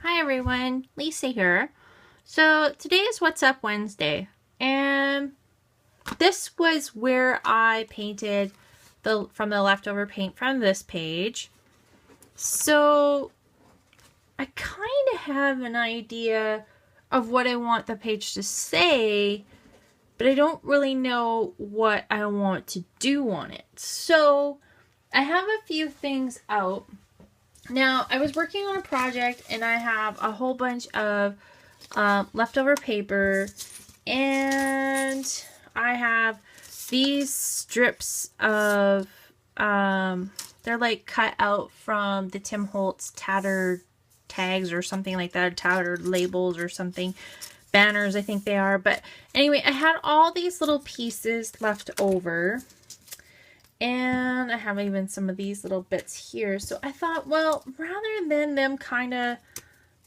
Hi everyone, Lisa here. So today is What's Up Wednesday, and this was where I painted from the leftover paint from this page. So I kind of have an idea of what I want the page to say, but I don't really know what I want to do on it. So I have a few things out. Now, I was working on a project and I have a whole bunch of leftover paper, and I have these strips of, they're like cut out from the Tim Holtz tattered tags or something like that, tattered labels or something. Banners, I think they are. But anyway, I had all these little pieces left over. And I have even some of these little bits here. So I thought, well, rather than them kind of,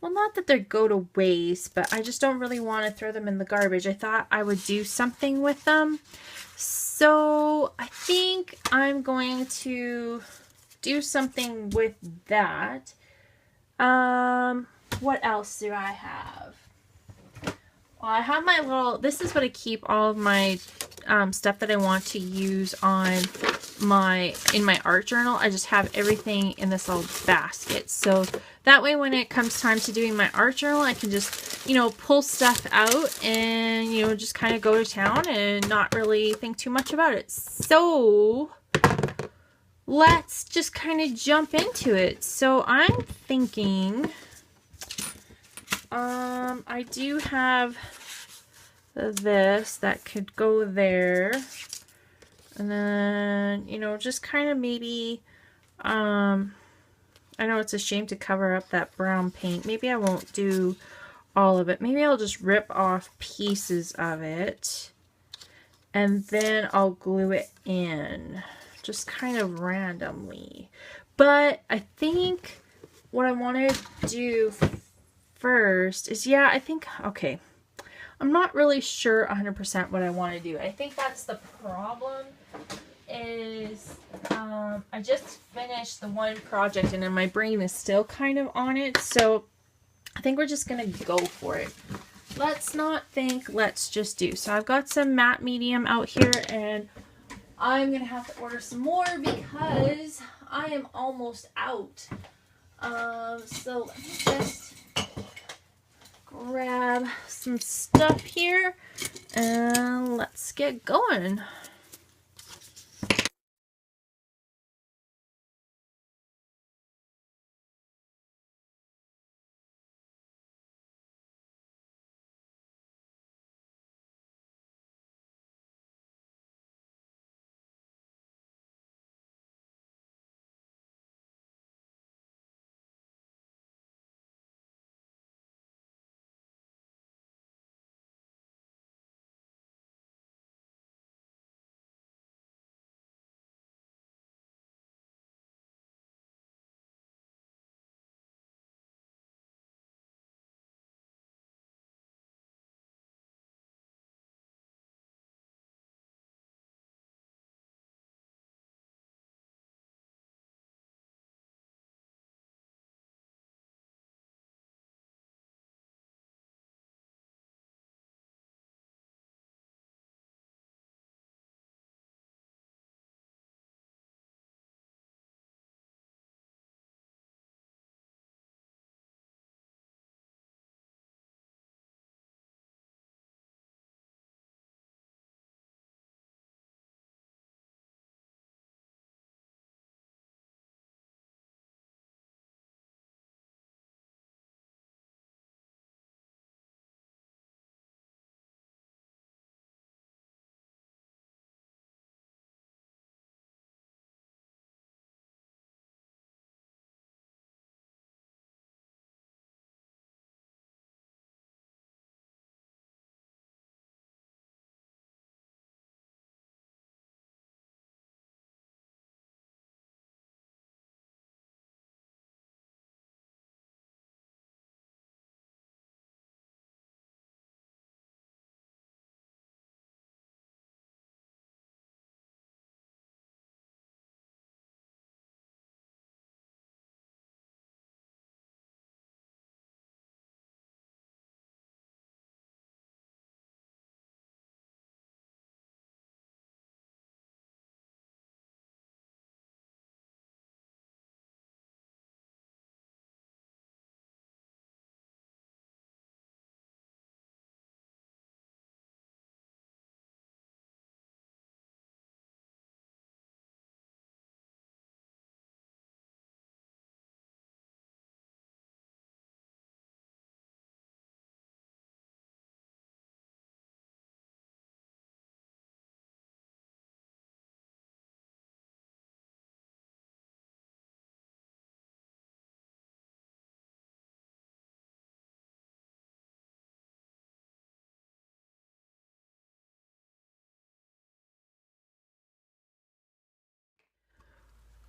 well, not that they go to waste, but I just don't really want to throw them in the garbage. I thought I would do something with them. So I think I'm going to do something with that. What else do I have? Well, I have my little, this is what I keep all of my stuff that I want to use on in my art journal. I just have everything in this little basket. So that way when it comes time to doing my art journal, I can just, pull stuff out and, just kind of go to town and not really think too much about it. So let's just kind of jump into it. So I'm thinking, I do have this that could go there. And then, just kind of maybe, I know it's a shame to cover up that brown paint. Maybe I won't do all of it. Maybe I'll just rip off pieces of it. And then I'll glue it in. Just kind of randomly. But I think what I want to do first is, okay. I'm not really sure 100% what I want to do. I think that's the problem is I just finished the one project and then my brain is still kind of on it. So I think we're just going to go for it. Let's not think, let's just do. So I've got some matte medium out here and I'm going to have to order some more because I am almost out. So let me just grab some stuff here and let's get going.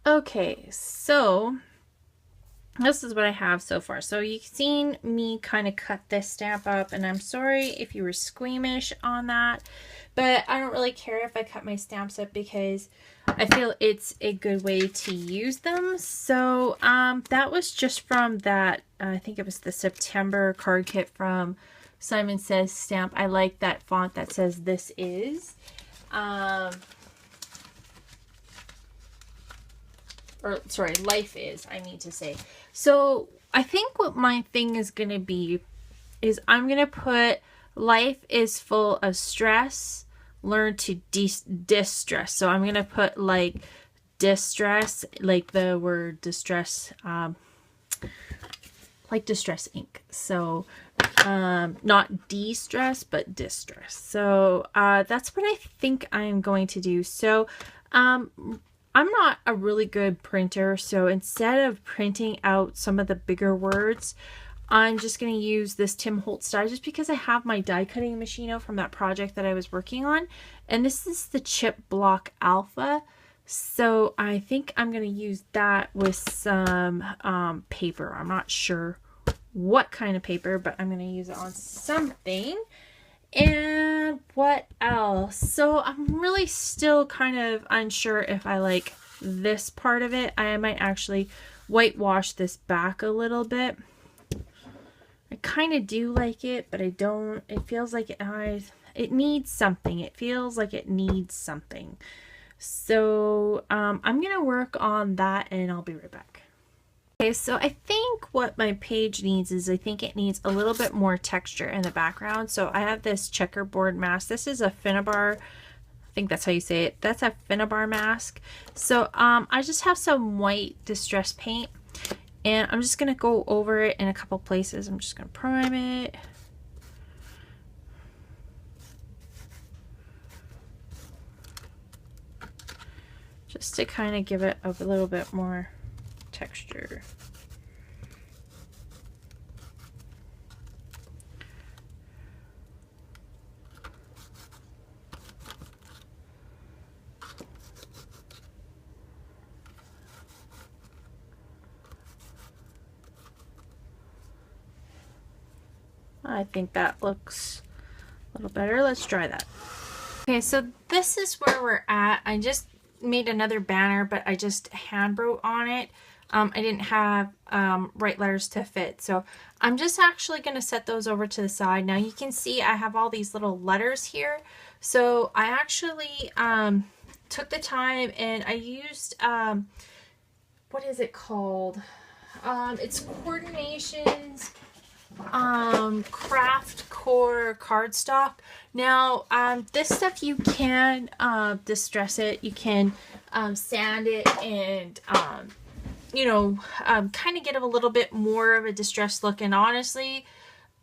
Okay, so this is what I have so far. So you've seen me kind of cut this stamp up, and I'm sorry if you were squeamish on that, but I don't really care if I cut my stamps up because I feel it's a good way to use them. So that was just from that, I think it was the September card kit from Simon Says Stamp. I like that font that says "This Is." Or sorry, Life Is, I mean to say. So I think what my thing is going to be is I'm going to put life is full of stress, learn to distress. So I'm going to put like distress, like the word distress, like distress ink. So not de-stress, but distress. So that's what I think I'm going to do. So I'm not a really good printer, so instead of printing out some of the bigger words, I'm just going to use this Tim Holtz die just because I have my die cutting machine out from that project that I was working on. And this is the Chip Block Alpha. So I think I'm going to use that with some paper. I'm not sure what kind of paper, but I'm going to use it on something. And what else? So I'm really still kind of unsure if I like this part of it. I might actually whitewash this back a little bit. I kind of do like it, but I don't. It feels like it needs something. It feels like it needs something. So I'm going to work on that and I'll be right back. Okay, so I think what my page needs is I think it needs a little bit more texture in the background. So I have this checkerboard mask. This is a Finnabar. I think that's how you say it. That's a Finnabar mask. So I just have some white distress paint and I'm just going to go over it in a couple places. I'm just going to prime it. Just to kind of give it a little bit more texture. I think that looks a little better. Let's try that. Okay, so this is where we're at. I just made another banner, but I just hand wrote on it. I didn't have right letters to fit, so I'm just actually going to set those over to the side. Now you can see I have all these little letters here, so I actually took the time and I used what is it called? It's Coordinations Craft Core cardstock. Now this stuff you can distress it, you can sand it, and you know, kind of get a little bit more of a distressed look. And honestly,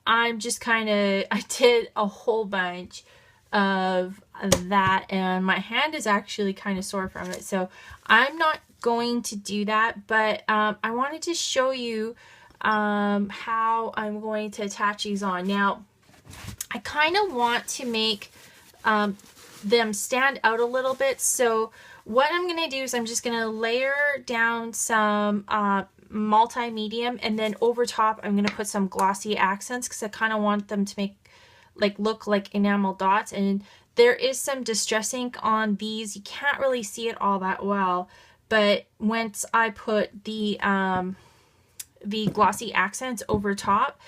I'm just kind of, I did a whole bunch of that and my hand is actually kind of sore from it, so I'm not going to do that. But I wanted to show you how I'm going to attach these on. Now I kind of want to make them stand out a little bit, so what I'm going to do is I'm just going to layer down some multi-medium, and then over top I'm going to put some glossy accents because I kind of want them to make look like enamel dots. And there is some distress ink on these. You can't really see it all that well, but once I put the glossy accents over top,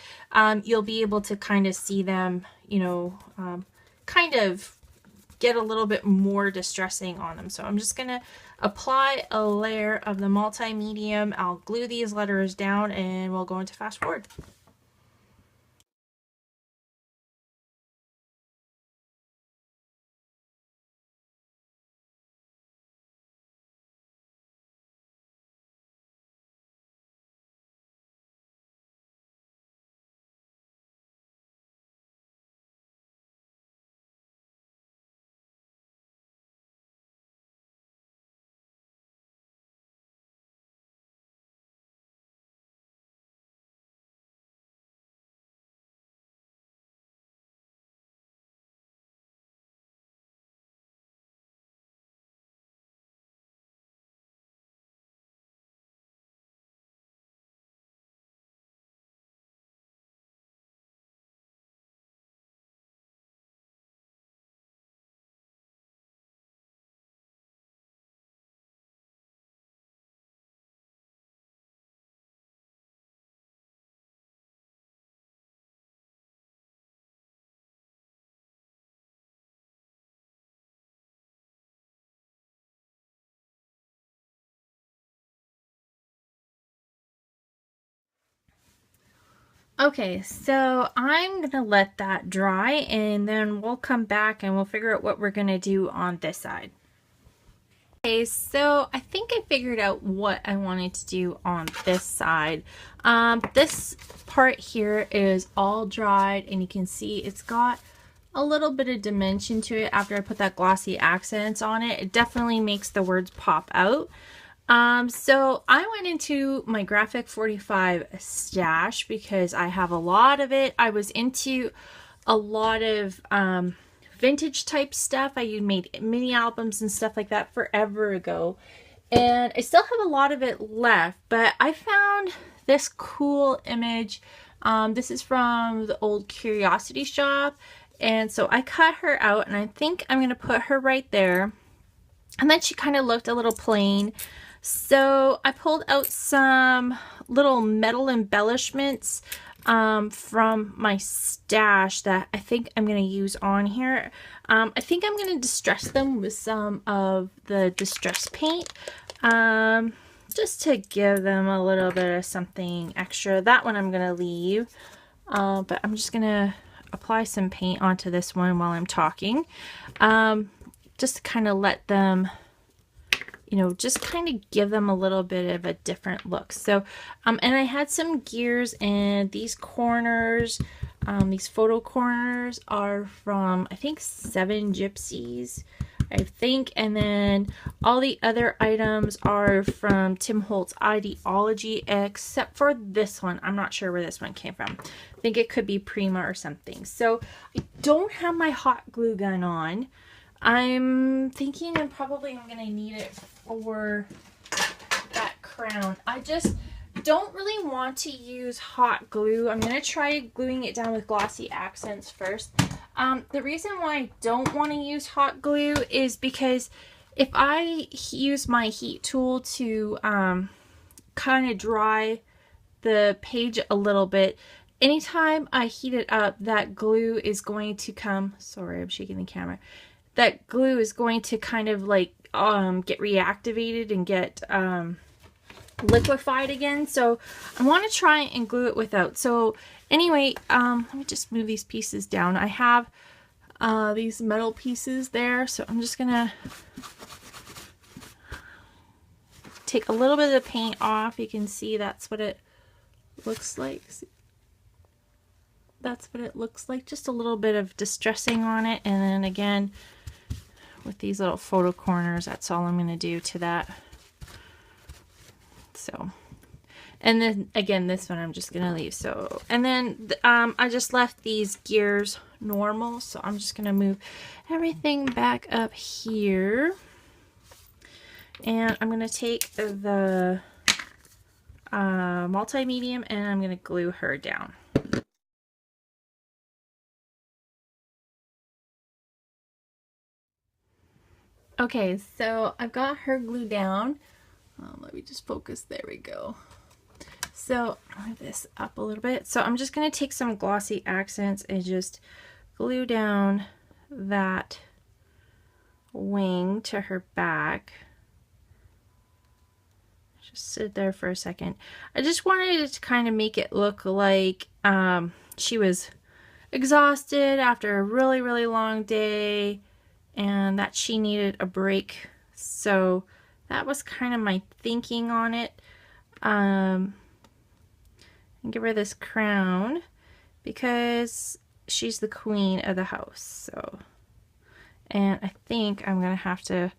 you'll be able to kind of see them, you know, kind of get a little bit more distressing on them. So I'm just going to apply a layer of the multi-medium. I'll glue these letters down and we'll go into fast forward. Okay, so I'm gonna let that dry and then we'll come back and we'll figure out what we're gonna do on this side. Okay, so I think I figured out what I wanted to do on this side. This part here is all dried and you can see it's got a little bit of dimension to it after I put that glossy accents on it. It definitely makes the words pop out. So I went into my Graphic 45 stash because I have a lot of it. I was into a lot of vintage type stuff. I made mini albums and stuff like that forever ago. And I still have a lot of it left, but I found this cool image. This is from the old Curiosity Shop. And so I cut her out and I think I'm going to put her right there. And then she kind of looked a little plain. So I pulled out some little metal embellishments from my stash that I think I'm going to use on here. I think I'm going to distress them with some of the distress paint just to give them a little bit of something extra. That one I'm going to leave, but I'm just going to apply some paint onto this one while I'm talking, just to kind of let them, you know, just kind of give them a little bit of a different look. So, and I had some gears, and these corners, these photo corners are from, I think, 7 Gypsies, I think. And then all the other items are from Tim Holtz Ideology, except for this one. I'm not sure where this one came from. I think it could be Prima or something. So I don't have my hot glue gun on. I'm thinking I'm going to need it for that crown. I just don't really want to use hot glue. I'm going to try gluing it down with glossy accents first. The reason why I don't want to use hot glue is because if I use my heat tool to kind of dry the page a little bit, anytime I heat it up, that glue is going to come, sorry, I'm shaking the camera. That glue is going to kind of like get reactivated and get liquefied again. So I want to try and glue it without. So anyway, let me just move these pieces down. I have these metal pieces there, so I'm just gonna take a little bit of the paint off. You can see that's what it looks like. That's what it looks like. Just a little bit of distressing on it, and then again with these little photo corners, that's all I'm going to do to that. So, and then again, this one I'm just going to leave. So, and then I just left these gears normal, so I'm just going to move everything back up here. And I'm going to take the multi-medium and I'm going to glue her down. Okay, so I've got her glued down. Let me just focus. There we go. So I'll move this up a little bit. So I'm just going to take some glossy accents and just glue down that wing to her back. Just sit there for a second. I just wanted to kind of make it look like she was exhausted after a really, really long day, and that she needed a break. So that was kind of my thinking on it. And give her this crown because she's the queen of the house. So, and I think I'm gonna have to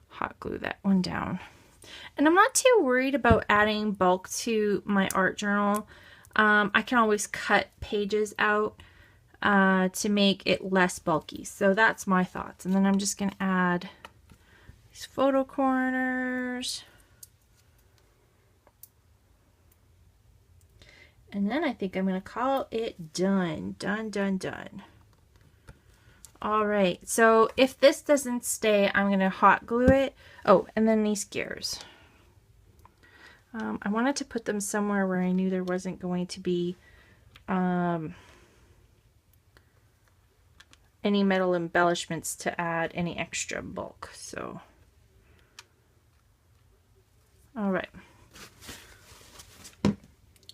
hot glue that one down. And I'm not too worried about adding bulk to my art journal. I can always cut pages out to make it less bulky. So that's my thoughts. And then I'm just going to add these photo corners. And then I think I'm going to call it done. Done, done, done. All right. So if this doesn't stay, I'm going to hot glue it. Oh, and then these gears. I wanted to put them somewhere where I knew there wasn't going to be any metal embellishments to add any extra bulk. So, all right.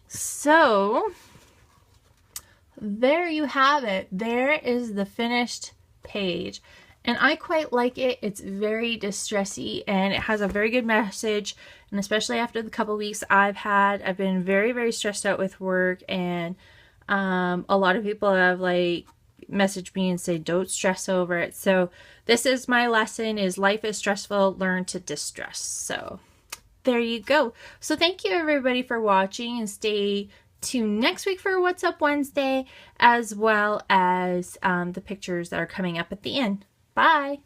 So there you have it. There is the finished page. And I quite like it. It's very distressy and it has a very good message. And especially after the couple weeks I've been very, very stressed out with work. And a lot of people have like messaged me and say, don't stress over it. So this is my lesson, is life is stressful, learn to distress. So there you go. So thank you everybody for watching, and stay tuned next week for What's Up Wednesday, as well as the pictures that are coming up at the end. Bye.